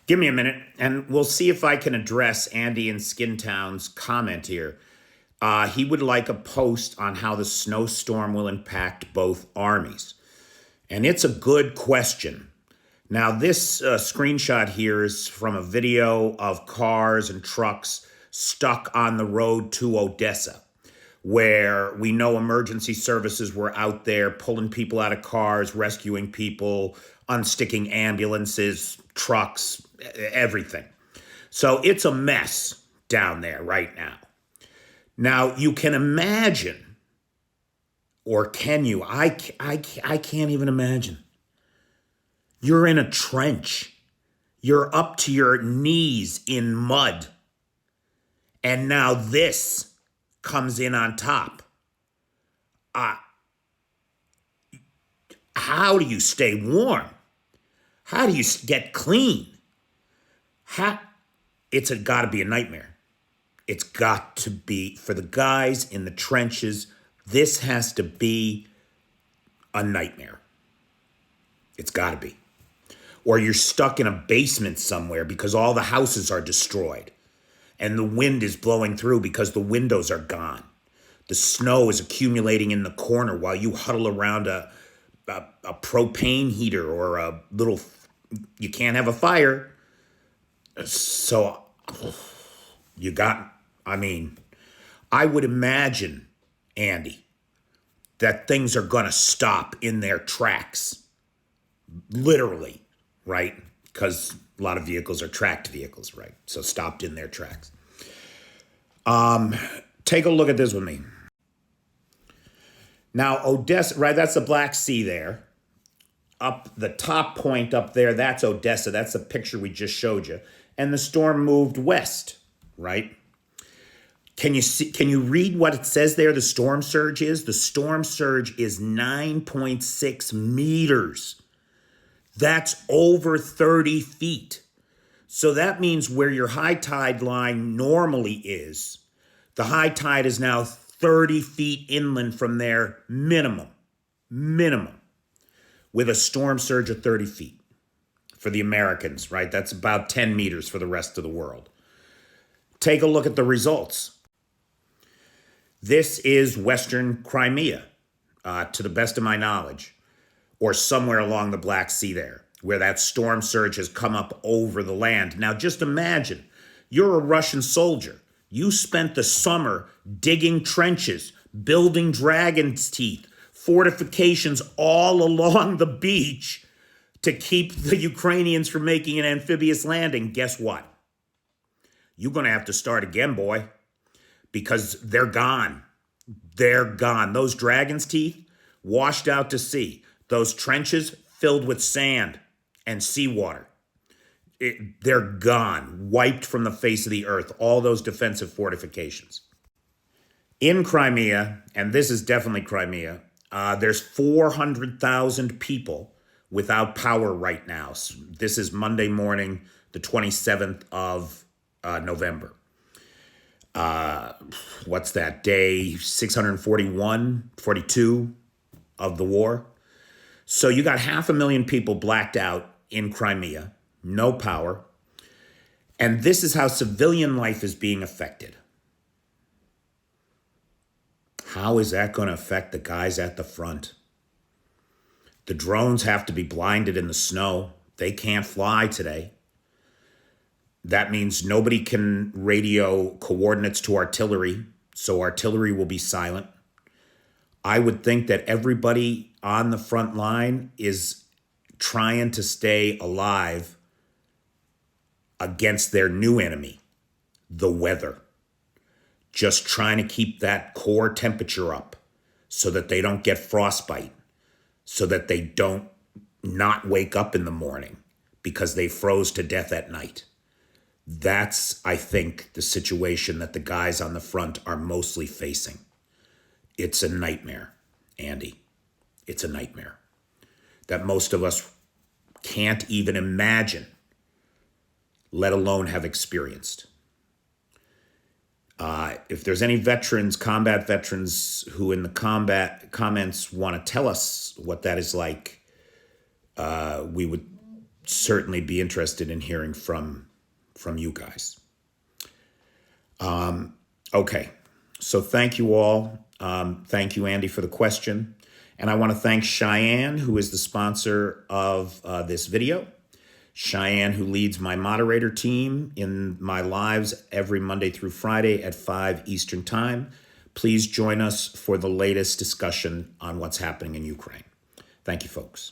Give me a minute, and we'll see if I can address Andy in Skintown's comment here. He would like a post on how the snowstorm will impact both armies. And it's a good question. Now, this screenshot here is from a video of cars and trucks stuck on the road to Odessa, where we know emergency services were out there pulling people out of cars, rescuing people, unsticking ambulances, trucks, everything. So it's a mess down there right now. Now, you can imagine, or can you? I can't even imagine. You're in a trench. You're up to your knees in mud. And now this comes in on top. How do you stay warm? How do you get clean? It's got to be a nightmare. It's got to be, for the guys in the trenches, this has to be a nightmare. It's got to be. Or you're stuck in a basement somewhere because all the houses are destroyed and the wind is blowing through because the windows are gone. The snow is accumulating in the corner while you huddle around a propane heater or a little, you can't have a fire. So I would imagine, Andy, that things are going to stop in their tracks. Literally, right? Because a lot of vehicles are tracked vehicles, right? So stopped in their tracks. Take a look at this with me. Now, Odessa, right? That's the Black Sea there. Up the top point up there, that's Odessa. That's the picture we just showed you. And the storm moved west, right? Can you read what it says there the storm surge is? The storm surge is 9.6 meters. That's over 30 feet. So that means where your high tide line normally is, the high tide is now 30 feet inland from there, minimum, with a storm surge of 30 feet for the Americans, right? That's about 10 meters for the rest of the world. Take a look at the results. This is Western Crimea, to the best of my knowledge, or somewhere along the Black Sea there, where that storm surge has come up over the land. Now, just imagine, you're a Russian soldier. You spent the summer digging trenches, building dragon's teeth, fortifications all along the beach to keep the Ukrainians from making an amphibious landing. Guess what? You're going to have to start again, boy, because they're gone. They're gone. Those dragon's teeth washed out to sea. Those trenches filled with sand and seawater. They're gone, wiped from the face of the earth, all those defensive fortifications. In Crimea, and this is definitely Crimea, there's 400,000 people without power right now. So this is Monday morning, the 27th of November. What's that, day 641, 42 of the war? So you got 500,000 people blacked out in Crimea, no power. And this is how civilian life is being affected. How is that going to affect the guys at the front? The drones have to be blinded in the snow. They can't fly today. That means nobody can radio coordinates to artillery, so artillery will be silent. I would think that everybody on the front line is trying to stay alive against their new enemy, the weather. Just trying to keep that core temperature up so that they don't get frostbite, so that they don't not wake up in the morning because they froze to death at night. That's, I think, the situation that the guys on the front are mostly facing. It's a nightmare, Andy. It's a nightmare that most of us can't even imagine, let alone have experienced. If there's any veterans, combat veterans, who in the combat comments want to tell us what that is like, we would certainly be interested in hearing from you guys. Okay, so thank you all. Thank you, Andy, for the question. And I want to thank Cheyenne, who is the sponsor of this video. Cheyenne, who leads my moderator team in my lives every Monday through Friday at 5 Eastern Time. Please join us for the latest discussion on what's happening in Ukraine. Thank you, folks.